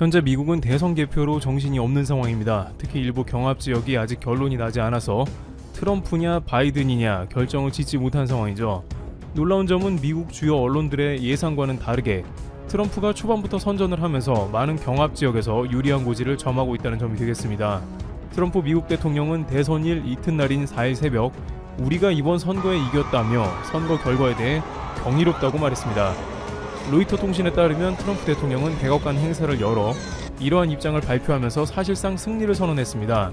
현재 미국은 대선 개표로 정신이 없는 상황입니다. 특히 일부 경합 지역이 아직 결론이 나지 않아서 트럼프냐 바이든이냐 결정을 짓지 못한 상황이죠. 놀라운 점은 미국 주요 언론들의 예상과는 다르게 트럼프가 초반부터 선전을 하면서 많은 경합 지역에서 유리한 고지를 점하고 있다는 점이 되겠습니다. 트럼프 미국 대통령은 대선일 이튿날인 4일 새벽 우리가 이번 선거에 이겼다며 선거 결과에 대해 경이롭다고 말했습니다. 로이터 통신에 따르면 트럼프 대통령은 백악관 행사를 열어 이러한 입장을 발표하면서 사실상 승리를 선언했습니다.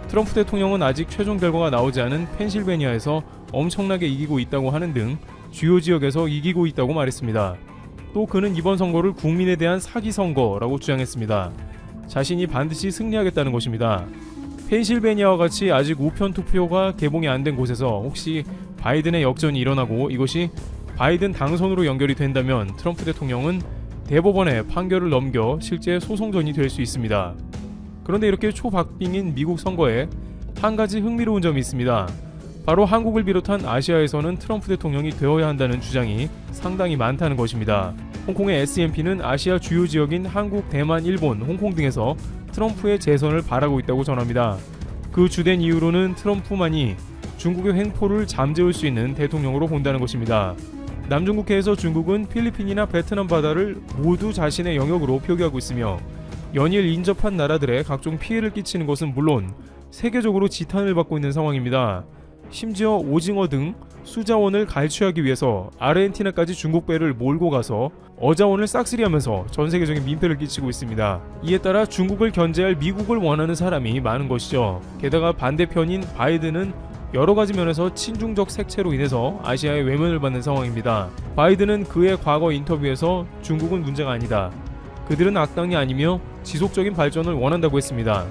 트럼프 대통령은 아직 최종 결과가 나오지 않은 펜실베니아에서 엄청나게 이기고 있다고 하는 등 주요 지역에서 이기고 있다고 말했습니다. 또 그는 이번 선거를 국민에 대한 사기 선거라고 주장했습니다. 자신이 반드시 승리하겠다는 것입니다. 펜실베니아와 같이 아직 우편 투표가 개봉이 안 된 곳에서 혹시 바이든의 역전이 일어나고 이것이 바이든 당선으로 연결이 된다면 트럼프 대통령은 대법원에 판결을 넘겨 실제 소송전이 될 수 있습니다. 그런데 이렇게 초박빙인 미국 선거에 한 가지 흥미로운 점이 있습니다. 바로 한국을 비롯한 아시아에서는 트럼프 대통령이 되어야 한다는 주장이 상당히 많다는 것입니다. 홍콩의 SNP는 아시아 주요 지역인 한국, 대만, 일본, 홍콩 등에서 트럼프의 재선을 바라고 있다고 전합니다. 그 주된 이유로는 트럼프만이 중국의 횡포를 잠재울 수 있는 대통령으로 본다는 것입니다. 남중국해에서 중국은 필리핀이나 베트남 바다를 모두 자신의 영역으로 표기하고 있으며 연일 인접한 나라들에 각종 피해를 끼치는 것은 물론 세계적으로 지탄을 받고 있는 상황입니다. 심지어 오징어 등 수자원을 갈취하기 위해서 아르헨티나까지 중국 배를 몰고 가서 어자원을 싹쓸이하면서 전 세계적인 민폐를 끼치고 있습니다. 이에 따라 중국을 견제할 미국을 원하는 사람이 많은 것이죠. 게다가 반대편인 바이든은 여러 가지 면에서 친중적 색채로 인해서 아시아의 외면을 받는 상황입니다. 바이든은 그의 과거 인터뷰에서 중국은 문제가 아니다. 그들은 악당이 아니며 지속적인 발전을 원한다고 했습니다.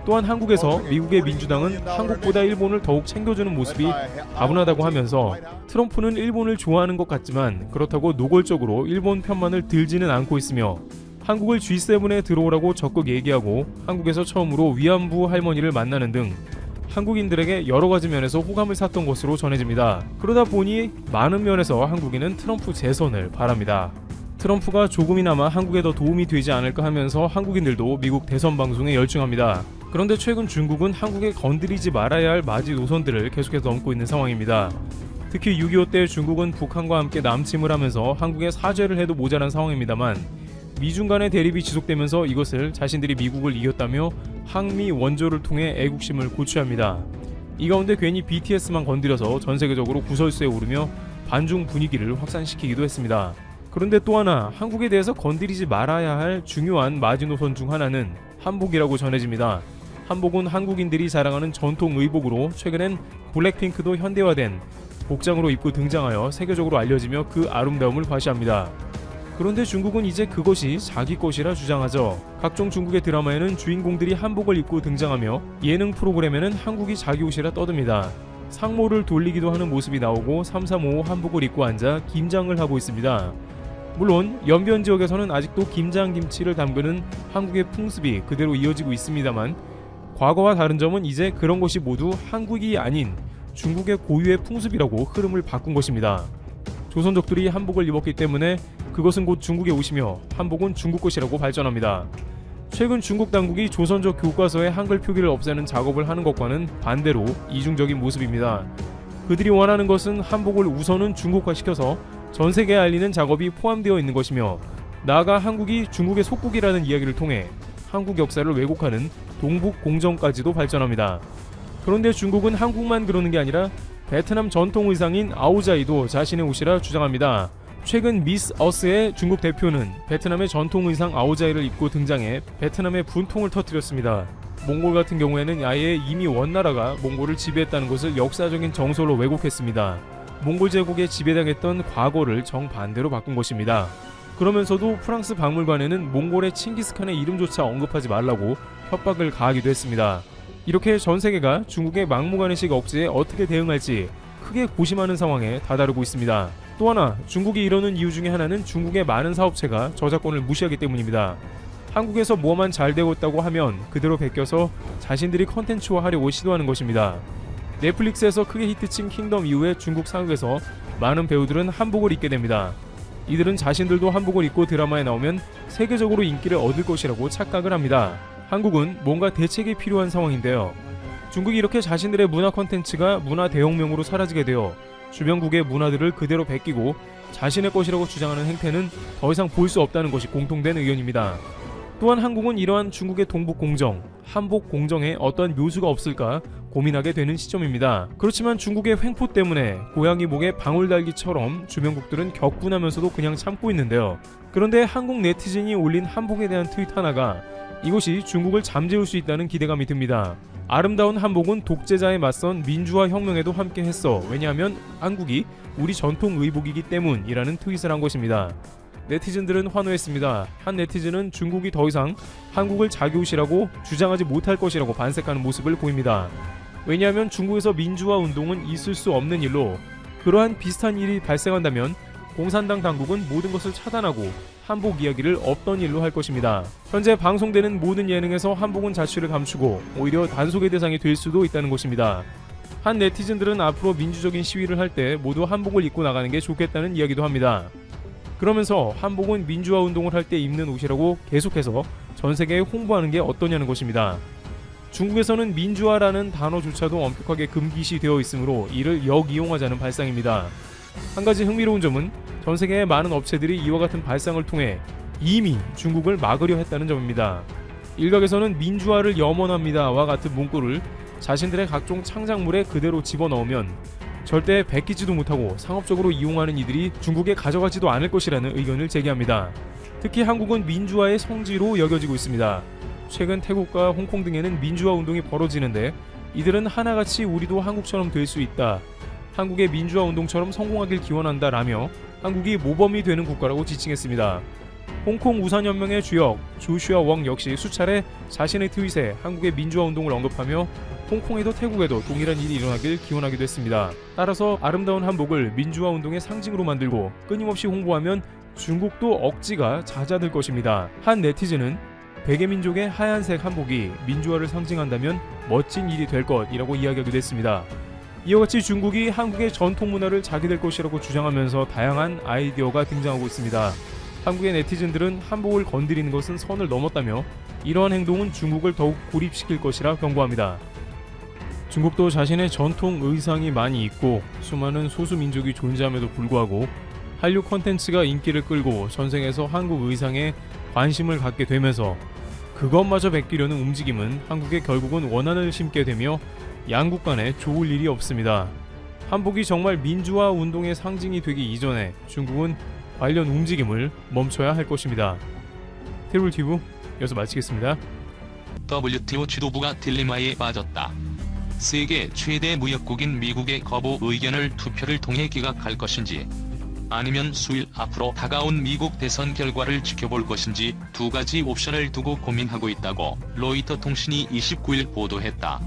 또한 한국에서 미국의 민주당은 한국보다 일본을 더욱 챙겨주는 모습이 다분하다고 하면서 트럼프는 일본을 좋아하는 것 같지만 그렇다고 노골적으로 일본 편만을 들지는 않고 있으며 한국을 G7에 들어오라고 적극 얘기하고 한국에서 처음으로 위안부 할머니를 만나는 등 한국인들에게 여러 가지 면에서 호감을 샀던 것으로 전해집니다. 그러다 보니 많은 면에서 한국인은 트럼프 재선을 바랍니다. 트럼프가 조금이나마 한국에 더 도움이 되지 않을까 하면서 한국인들도 미국 대선 방송에 열중합니다. 그런데 최근 중국은 한국에 건드리지 말아야 할 마지 노선들을 계속해서 넘고 있는 상황입니다. 특히 6.25 때 중국은 북한과 함께 남침을 하면서 한국에 사죄를 해도 모자란 상황입니다만 미중 간의 대립이 지속되면서 이것을 자신들이 미국을 이겼다며 항미 원조를 통해 애국심을 고취합니다. 이 가운데 괜히 BTS만 건드려서 전 세계적으로 구설수에 오르며 반중 분위기를 확산시키기도 했습니다. 그런데 또 하나 한국에 대해서 건드리지 말아야 할 중요한 마지노선 중 하나는 한복이라고 전해집니다. 한복은 한국인들이 자랑하는 전통 의복으로 최근엔 블랙핑크도 현대화된 복장으로 입고 등장하여 세계적으로 알려지며 그 아름다움을 과시합니다. 그런데 중국은 이제 그것이 자기 것이라 주장하죠. 각종 중국의 드라마에는 주인공들이 한복을 입고 등장하며 예능 프로그램에는 한국이 자기 옷이라 떠듭니다. 상모를 돌리기도 하는 모습이 나오고 335 한복을 입고 앉아 김장을 하고 있습니다. 물론 연변 지역에서는 아직도 김장김치를 담그는 한국의 풍습이 그대로 이어지고 있습니다만 과거와 다른 점은 이제 그런 것이 모두 한국이 아닌 중국의 고유의 풍습이라고 흐름을 바꾼 것입니다. 조선족들이 한복을 입었기 때문에 그것은 곧 중국의 옷이며 한복은 중국 것이라고 발전합니다. 최근 중국 당국이 조선족 교과서의 한글 표기를 없애는 작업을 하는 것과는 반대로 이중적인 모습입니다. 그들이 원하는 것은 한복을 우선은 중국화시켜서 전 세계에 알리는 작업이 포함되어 있는 것이며 나아가 한국이 중국의 속국이라는 이야기를 통해 한국 역사를 왜곡하는 동북 공정까지도 발전합니다. 그런데 중국은 한국만 그러는 게 아니라 베트남 전통 의상인 아오자이도 자신의 옷이라 주장합니다. 최근 미스 어스의 중국 대표는 베트남의 전통 의상 아오자이를 입고 등장해 베트남의 분통을 터뜨렸습니다. 몽골 같은 경우에는 아예 이미 원나라가 몽골을 지배했다는 것을 역사적인 정설로 왜곡했습니다. 몽골 제국에 지배당했던 과거를 정반대로 바꾼 것입니다. 그러면서도 프랑스 박물관에는 몽골의 칭기스칸의 이름조차 언급하지 말라고 협박을 가하기도 했습니다. 이렇게 전 세계가 중국의 막무가내식 억제에 어떻게 대응할지 크게 고심하는 상황에 다다르고 있습니다. 또 하나 중국이 이러는 이유 중에 하나는 중국의 많은 사업체가 저작권을 무시하기 때문입니다. 한국에서 뭐만 잘 되고 있다고 하면 그대로 베껴서 자신들이 컨텐츠화하려고 시도하는 것입니다. 넷플릭스에서 크게 히트친 킹덤 이후에 중국 사극에서 많은 배우들은 한복을 입게 됩니다. 이들은 자신들도 한복을 입고 드라마에 나오면 세계적으로 인기를 얻을 것이라고 착각을 합니다. 한국은 뭔가 대책이 필요한 상황인데요. 중국이 이렇게 자신들의 문화 콘텐츠가 문화 대혁명으로 사라지게 되어 주변국의 문화들을 그대로 베끼고 자신의 것이라고 주장하는 행태는 더 이상 볼 수 없다는 것이 공통된 의견입니다. 또한 한국은 이러한 중국의 동북 공정, 한복 공정에 어떠한 묘수가 없을까 고민하게 되는 시점입니다. 그렇지만 중국의 횡포 때문에 고양이 목에 방울 달기처럼 주변국들은 격분하면서도 그냥 참고 있는데요. 그런데 한국 네티즌이 올린 한복에 대한 트윗 하나가 이것이 중국을 잠재울 수 있다는 기대감이 듭니다. 아름다운 한복은 독재자에 맞선 민주화 혁명에도 함께 했어. 왜냐하면 한국이 우리 전통 의복이기 때문이라는 트윗을 한 것입니다. 네티즌들은 환호했습니다. 한 네티즌은 중국이 더 이상 한국을 자기 옷이라고 주장하지 못할 것이라고 반색하는 모습을 보입니다. 왜냐하면 중국에서 민주화 운동은 있을 수 없는 일로 그러한 비슷한 일이 발생한다면 공산당 당국은 모든 것을 차단하고 한복 이야기를 없던 일로 할 것입니다. 현재 방송되는 모든 예능에서 한복은 자취를 감추고 오히려 단속의 대상이 될 수도 있다는 것입니다. 한 네티즌들은 앞으로 민주적인 시위를 할 때 모두 한복을 입고 나가는 게 좋겠다는 이야기도 합니다. 그러면서 한복은 민주화 운동을 할 때 입는 옷이라고 계속해서 전 세계에 홍보하는 게 어떠냐는 것입니다. 중국에서는 민주화라는 단어조차도 엄격하게 금기시되어 있으므로 이를 역이용하자는 발상입니다. 한 가지 흥미로운 점은 전 세계의 많은 업체들이 이와 같은 발상을 통해 이미 중국을 막으려 했다는 점입니다. 일각에서는 민주화를 염원합니다와 같은 문구를 자신들의 각종 창작물에 그대로 집어넣으면 절대 베끼지도 못하고 상업적으로 이용하는 이들이 중국에 가져가지도 않을 것이라는 의견을 제기합니다. 특히 한국은 민주화의 성지로 여겨지고 있습니다. 최근 태국과 홍콩 등에는 민주화 운동이 벌어지는데 이들은 하나같이 우리도 한국처럼 될 수 있다. 한국의 민주화 운동처럼 성공하길 기원한다 라며 한국이 모범이 되는 국가라고 지칭했습니다. 홍콩 우산연맹의 주역 조슈아 웡 역시 수차례 자신의 트윗에 한국의 민주화 운동을 언급하며 홍콩에도 태국에도 동일한 일이 일어나길 기원하기도 했습니다. 따라서 아름다운 한복을 민주화 운동의 상징으로 만들고 끊임없이 홍보하면 중국도 억지가 잦아들 것입니다. 한 네티즌은 백예민족의 하얀색 한복이 민주화를 상징한다면 멋진 일이 될 것이라고 이야기하기도 했습니다. 이와 같이 중국이 한국의 전통 문화를 자기들 것이라고 주장하면서 다양한 아이디어가 등장하고 있습니다. 한국의 네티즌들은 한복을 건드리는 것은 선을 넘었다며 이러한 행동은 중국을 더욱 고립시킬 것이라 경고합니다. 중국도 자신의 전통 의상이 많이 있고 수많은 소수 민족이 존재함에도 불구하고 한류 콘텐츠가 인기를 끌고 전생에서 한국 의상에 관심을 갖게 되면서 그것마저 베끼려는 움직임은 한국에 결국은 원한을 심게 되며 양국 간에 좋을 일이 없습니다. 한복이 정말 민주화 운동의 상징이 되기 이전에 중국은 관련 움직임을 멈춰야 할 것입니다. 테러티브 여기서 마치겠습니다. WTO 지도부가 딜레마에 빠졌다. 세계 최대 무역국인 미국의 거부 의견을 투표를 통해 기각할 것인지 아니면 수일 앞으로 다가온 미국 대선 결과를 지켜볼 것인지 두 가지 옵션을 두고 고민하고 있다고 로이터 통신이 29일 보도했다.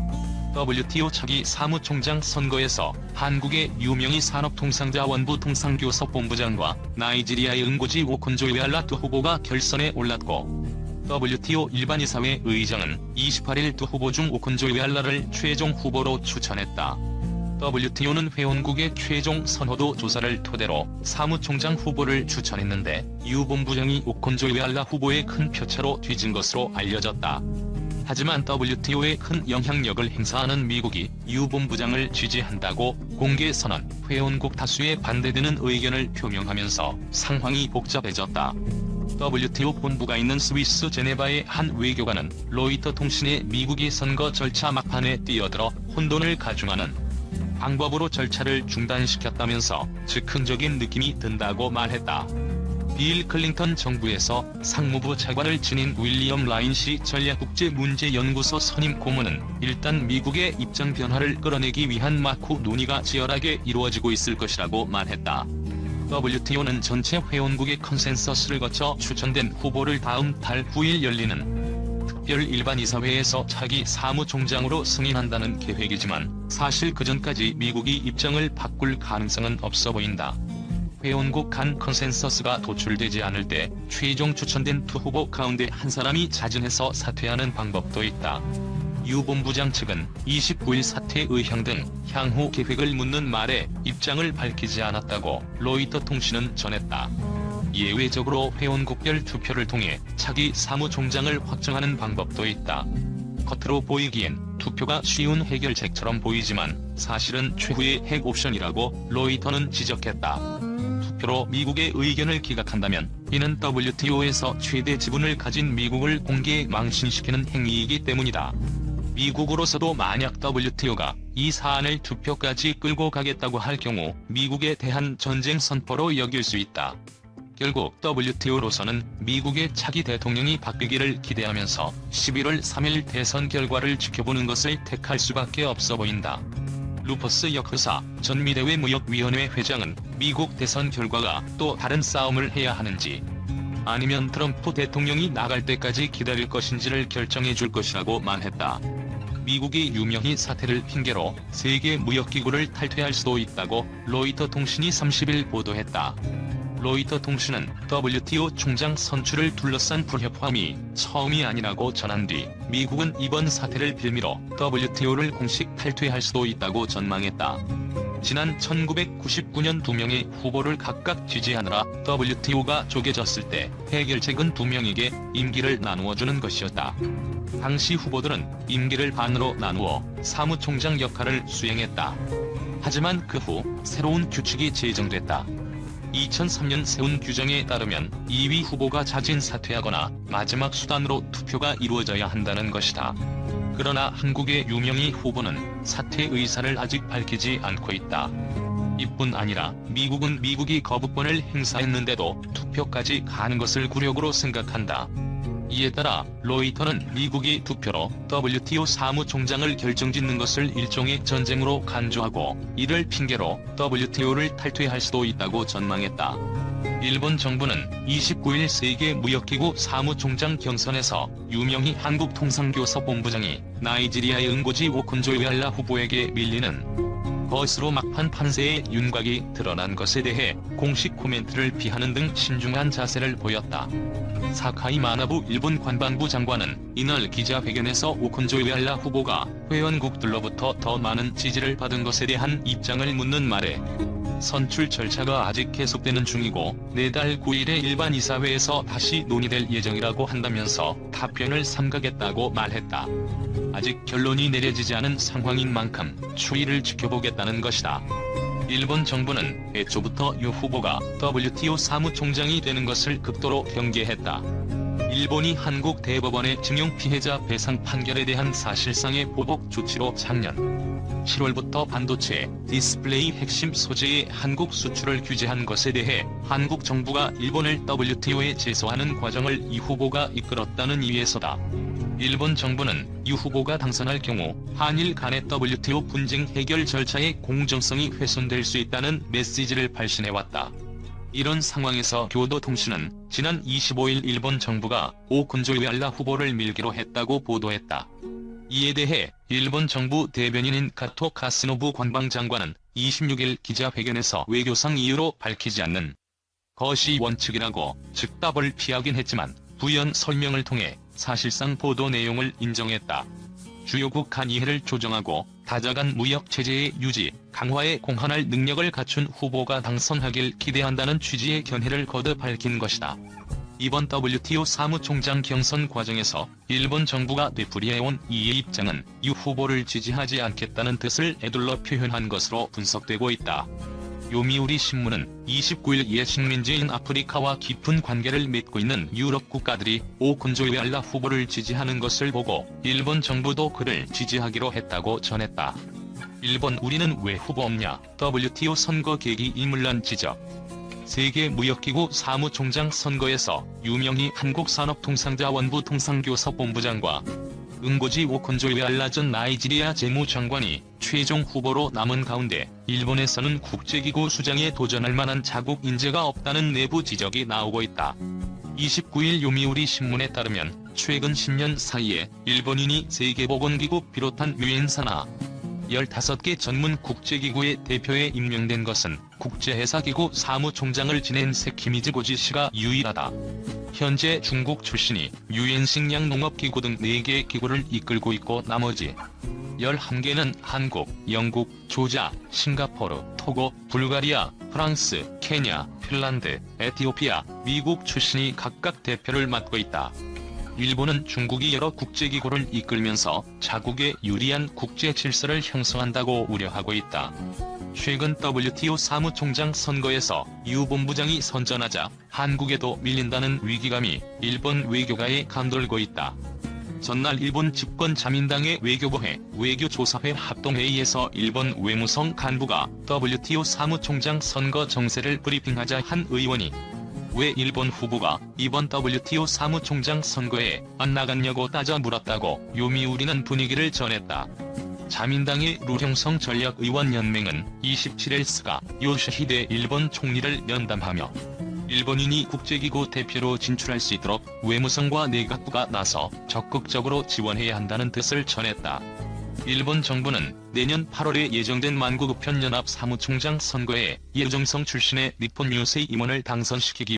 WTO 차기 사무총장 선거에서 한국의 유명희 산업통상자원부 통상교섭본부장과 나이지리아의 응고지 오콘조이웨알라 두 후보가 결선에 올랐고 WTO 일반이사회 의장은 28일 두 후보 중 오콘조이웨알라를 최종 후보로 추천했다. WTO는 회원국의 최종 선호도 조사를 토대로 사무총장 후보를 추천했는데 유 본부장이 오콘조이웨알라 후보의 큰 표차로 뒤진 것으로 알려졌다. 하지만 WTO에 큰 영향력을 행사하는 미국이 유 본부장을 지지한다고 공개 선언, 회원국 다수에 반대되는 의견을 표명하면서 상황이 복잡해졌다. WTO 본부가 있는 스위스 제네바의 한 외교관은 로이터 통신에 미국이 선거 절차 막판에 뛰어들어 혼돈을 가중하는 방법으로 절차를 중단시켰다면서 즉흥적인 느낌이 든다고 말했다. 빌 클린턴 정부에서 상무부 차관을 지닌 윌리엄 라인시 전략국제문제연구소 선임 고문은 일단 미국의 입장 변화를 끌어내기 위한 마쿠 논의가 치열하게 이루어지고 있을 것이라고 말했다. WTO는 전체 회원국의 컨센서스를 거쳐 추천된 후보를 다음 달 9일 열리는 특별 일반이사회에서 차기 사무총장으로 승인한다는 계획이지만 사실 그전까지 미국이 입장을 바꿀 가능성은 없어 보인다. 회원국 간 컨센서스가 도출되지 않을 때 최종 추천된 두 후보 가운데 한 사람이 자진해서 사퇴하는 방법도 있다. 유 본부장 측은 29일 사퇴 의향 등 향후 계획을 묻는 말에 입장을 밝히지 않았다고 로이터 통신은 전했다. 예외적으로 회원국별 투표를 통해 차기 사무총장을 확정하는 방법도 있다. 겉으로 보이기엔 투표가 쉬운 해결책처럼 보이지만 사실은 최후의 핵 옵션이라고 로이터는 지적했다. 투표로 미국의 의견을 기각한다면 이는 WTO에서 최대 지분을 가진 미국을 공개 망신시키는 행위이기 때문이다. 미국으로서도 만약 WTO가 이 사안을 투표까지 끌고 가겠다고 할 경우 미국에 대한 전쟁 선포로 여길 수 있다. 결국 WTO로서는 미국의 차기 대통령이 바뀌기를 기대하면서 11월 3일 대선 결과를 지켜보는 것을 택할 수밖에 없어 보인다. 루퍼스 역흐사 전 미대회 무역위원회 회장은 미국 대선 결과가 또 다른 싸움을 해야 하는지 아니면 트럼프 대통령이 나갈 때까지 기다릴 것인지를 결정해 줄 것이라고 말했다. 미국이 유명히 사태를 핑계로 세계무역기구를 탈퇴할 수도 있다고 로이터 통신이 30일 보도했다. 로이터 통신은 WTO 총장 선출을 둘러싼 불협화음이 처음이 아니라고 전한 뒤 미국은 이번 사태를 빌미로 WTO를 공식 탈퇴할 수도 있다고 전망했다. 지난 1999년 2명의 후보를 각각 지지하느라 WTO가 쪼개졌을 때 해결책은 2명에게 임기를 나누어주는 것이었다. 당시 후보들은 임기를 반으로 나누어 사무총장 역할을 수행했다. 하지만 그 후 새로운 규칙이 제정됐다. 2003년 세운 규정에 따르면 2위 후보가 자진 사퇴하거나 마지막 수단으로 투표가 이루어져야 한다는 것이다. 그러나 한국의 유명희 후보는 사퇴 의사를 아직 밝히지 않고 있다. 이뿐 아니라 미국은 미국이 거부권을 행사했는데도 투표까지 가는 것을 굴욕으로 생각한다. 이에 따라 로이터는 미국이 투표로 WTO 사무총장을 결정짓는 것을 일종의 전쟁으로 간주하고 이를 핑계로 WTO를 탈퇴할 수도 있다고 전망했다. 일본 정부는 29일 세계무역기구 사무총장 경선에서 유명희 한국통상교섭본부장이 나이지리아의 응고지 오콘조-이웨알라 후보에게 밀리는 것으로 막판 판세의 윤곽이 드러난 것에 대해 공식 코멘트를 피하는 등 신중한 자세를 보였다. 사카이 마나부 일본 관방부 장관은 이날 기자회견에서 오콘조-이웨알라 후보가 회원국들로부터 더 많은 지지를 받은 것에 대한 입장을 묻는 말에 선출 절차가 아직 계속되는 중이고 내달 9일에 일반 이사회에서 다시 논의될 예정이라고 한다면서 답변을 삼가겠다고 말했다. 아직 결론이 내려지지 않은 상황인 만큼 추이를 지켜보겠다는 것이다. 일본 정부는 애초부터 유 후보가 WTO 사무총장이 되는 것을 극도로 경계했다. 일본이 한국 대법원의 징용 피해자 배상 판결에 대한 사실상의 보복 조치로 작년 7월부터 반도체, 디스플레이 핵심 소재의 한국 수출을 규제한 것에 대해 한국 정부가 일본을 WTO에 제소하는 과정을 이 후보가 이끌었다는 이유에서다. 일본 정부는 이 후보가 당선할 경우 한일 간의 WTO 분쟁 해결 절차의 공정성이 훼손될 수 있다는 메시지를 발신해왔다. 이런 상황에서 교도통신은 지난 25일 일본 정부가 오콘조-이웨알라 후보를 밀기로 했다고 보도했다. 이에 대해 일본 정부 대변인인 가토 카스노부 관방장관은 26일 기자회견에서 외교상 이유로 밝히지 않는 것이 원칙이라고 즉답을 피하긴 했지만 부연 설명을 통해 사실상 보도 내용을 인정했다. 주요국 간 이해를 조정하고 다자간 무역 체제의 유지, 강화에 공헌할 능력을 갖춘 후보가 당선하길 기대한다는 취지의 견해를 거듭 밝힌 것이다. 이번 WTO 사무총장 경선 과정에서 일본 정부가 되풀이해온 이의 입장은 유 후보를 지지하지 않겠다는 뜻을 에둘러 표현한 것으로 분석되고 있다. 요미우리 신문은 29일 이에 식민지인 아프리카와 깊은 관계를 맺고 있는 유럽 국가들이 오콘조-이웨알라 후보를 지지하는 것을 보고 일본 정부도 그를 지지하기로 했다고 전했다. 일본 우리는 왜 후보 없냐? WTO 선거 계기 이문란 지적. 세계무역기구 사무총장 선거에서 유명희 한국산업통상자원부 통상교섭본부장과 응고지 오콘조-이웨알라 전 나이지리아 재무장관이 최종 후보로 남은 가운데 일본에서는 국제기구 수장에 도전할 만한 자국 인재가 없다는 내부 지적이 나오고 있다. 29일 요미우리 신문에 따르면 최근 10년 사이에 일본인이 세계보건기구 비롯한 유엔사나 15개 전문 국제기구의 대표에 임명된 것은 국제회사기구 사무총장을 지낸 세키미즈 고지 씨가 유일하다. 현재 중국 출신이 유엔 식량농업기구 등 4개 기구를 이끌고 있고 나머지 11개는 한국, 영국, 조지아, 싱가포르, 토고, 불가리아, 프랑스, 케냐, 핀란드, 에티오피아, 미국 출신이 각각 대표를 맡고 있다. 일본은 중국이 여러 국제기구를 이끌면서 자국에 유리한 국제 질서를 형성한다고 우려하고 있다. 최근 WTO 사무총장 선거에서 유 본부장이 선전하자 한국에도 밀린다는 위기감이 일본 외교가에 감돌고 있다. 전날 일본 집권 자민당의 외교부회, 외교조사회 합동회의에서 일본 외무성 간부가 WTO 사무총장 선거 정세를 브리핑하자 한 의원이 왜 일본 후보가 이번 WTO 사무총장 선거에 안 나갔냐고 따져 물었다고 요미우리는 분위기를 전했다. 자민당의 루형성 전략의원연맹은 27일 스가 요시히데 일본 총리를 면담하며 일본인이 국제기구 대표로 진출할 수 있도록 외무성과 내각부가 나서 적극적으로 지원해야 한다는 뜻을 전했다. 일본 정부는 내년 8월에 예정된 만국우편연합 사무총장 선거에 이우정성 출신의 니폰 유세이 임원을 당선시키기